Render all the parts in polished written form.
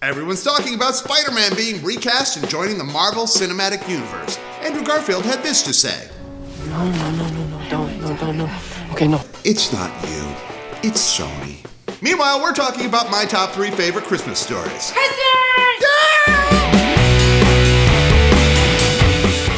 Everyone's talking about Spider-Man being recast and joining the Marvel Cinematic Universe. Andrew Garfield had this to say. No. Okay, no. It's not you. It's Sony. Meanwhile, we're talking about my top 3 favorite Christmas stories.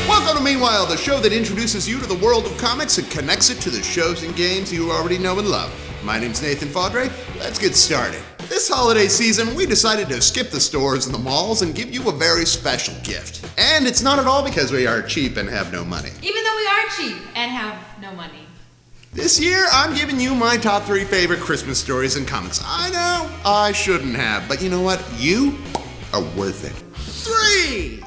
Welcome to Meanwhile, the show that introduces you to the world of comics and connects it to the shows and games you already know and love. My name's Nathan Faudrey. Let's get started. This holiday season, we decided to skip the stores and the malls and give you a very special gift. And it's not at all because we are cheap and have no money. Even though we are cheap and have no money. This year, I'm giving you my top 3 favorite Christmas stories and comics. I know, I shouldn't have, but you know what? You are worth it. 3!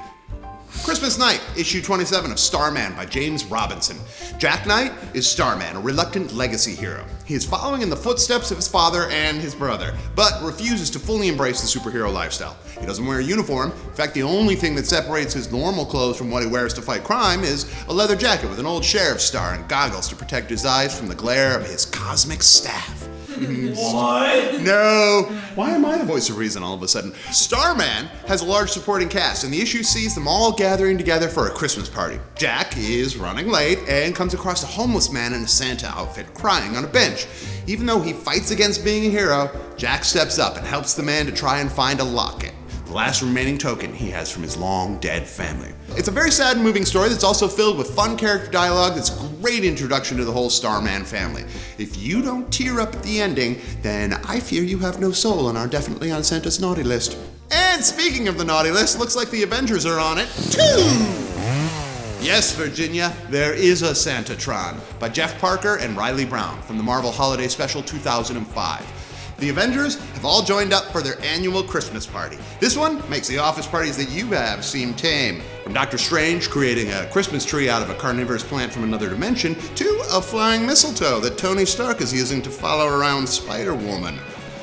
Christmas Night, issue 27 of Starman by James Robinson. Jack Knight is Starman, a reluctant legacy hero. He is following in the footsteps of his father and his brother, but refuses to fully embrace the superhero lifestyle. He doesn't wear a uniform. In fact, the only thing that separates his normal clothes from what he wears to fight crime is a leather jacket with an old sheriff's star and goggles to protect his eyes from the glare of his cosmic staff. What? No. Why am I the voice of reason all of a sudden? Starman has a large supporting cast, and the issue sees them all gathering together for a Christmas party. Jack is running late and comes across a homeless man in a Santa outfit crying on a bench. Even though he fights against being a hero, Jack steps up and helps the man to try and find a locket, the last remaining token he has from his long-dead family. It's a very sad and moving story that's also filled with fun character dialogue that's a great introduction to the whole Starman family. If you don't tear up at the ending, then I fear you have no soul and are definitely on Santa's naughty list. And speaking of the naughty list, looks like the Avengers are on it, too! Yes, Virginia, there is a Santatron by Jeff Parker and Riley Brown from the Marvel Holiday Special 2005. The Avengers have all joined up for their annual Christmas party. This one makes the office parties that you have seem tame. From Doctor Strange creating a Christmas tree out of a carnivorous plant from another dimension, to a flying mistletoe that Tony Stark is using to follow around Spider-Woman.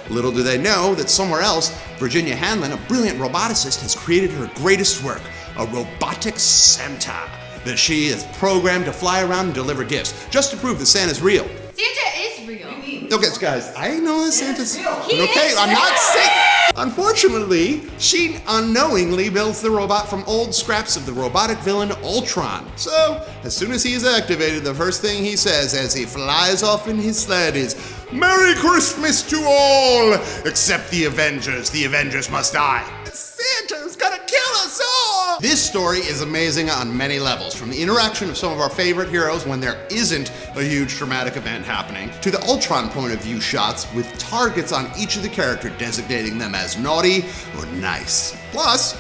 Little do they know that somewhere else, Virginia Hanlon, a brilliant roboticist, has created her greatest work, a robotic Santa, that she is programmed to fly around and deliver gifts, just to prove that Santa's real. Santa is real. Okay, guys, I know that Santa's He okay. is I'm not real. saying. Unfortunately, she unknowingly builds the robot from old scraps of the robotic villain Ultron. So, as soon as he is activated, the first thing he says as he flies off in his sled is, "Merry Christmas to all, except the Avengers. The Avengers must die. Santa's gonna kill us all!" This story is amazing on many levels, from the interaction of some of our favorite heroes when there isn't a huge dramatic event happening, to the Ultron point of view shots with targets on each of the characters designating them as naughty or nice. Plus,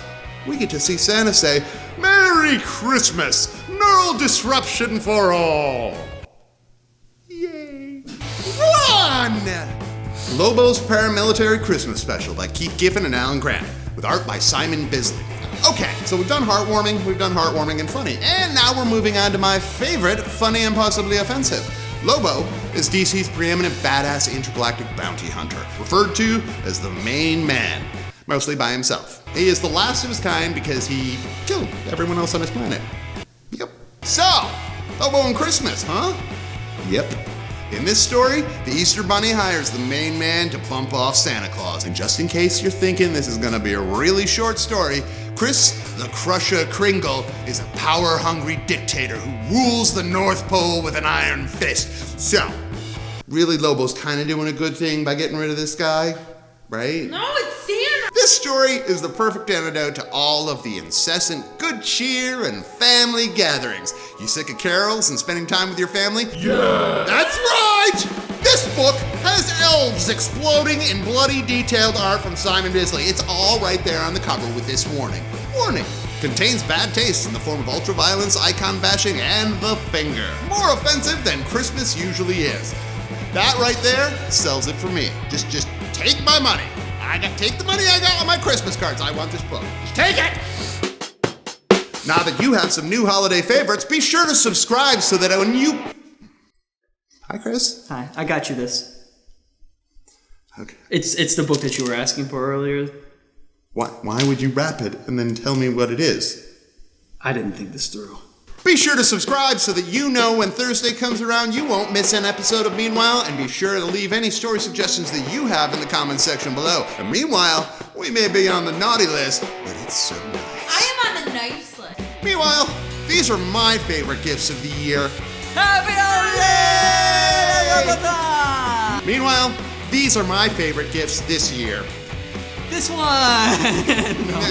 we get to see Santa say, "Merry Christmas, no disruption for all." Yay. Run! Lobo's Paramilitary Christmas Special by Keith Giffen and Alan Grant, with art by Simon Bisley. Okay, so we've done heartwarming and funny, and now we're moving on to my favorite, funny and possibly offensive. Lobo is DC's preeminent badass intergalactic bounty hunter, referred to as the main man, mostly by himself. He is the last of his kind because he killed everyone else on his planet. Yep. So, Lobo and Christmas, huh? Yep. In this story, the Easter Bunny hires the main man to bump off Santa Claus. And just in case you're thinking this is gonna be a really short story, Chris the Crusher Kringle is a power-hungry dictator who rules the North Pole with an iron fist. So, really Lobo's kinda doing a good thing by getting rid of this guy, right? No, it's Santa. This story is the perfect antidote to all of the incessant good cheer and family gatherings. You sick of carols and spending time with your family? Yeah! That's right! This book has elves exploding in bloody detailed art from Simon Bisley. It's all right there on the cover with this warning. Warning! Contains bad taste in the form of ultraviolence, icon bashing, and the finger. More offensive than Christmas usually is. That right there sells it for me. Just take my money. Take the money I got on my Christmas cards. I want this book. Just take it! Now that you have some new holiday favorites, be sure to subscribe so that when you... Hi, Chris. Hi, I got you this. Okay. It's the book that you were asking for earlier. Why would you wrap it and then tell me what it is? I didn't think this through. Be Be sure to subscribe so that you know when Thursday comes around you won't miss an episode of Meanwhile, and be sure to leave any story suggestions that you have in the comments section below. And meanwhile, we may be on the naughty list, but it's so nice. I am on the nice list. Meanwhile, these are my favorite gifts of the year. Happy holidays! Meanwhile, these are my favorite gifts this year. This one!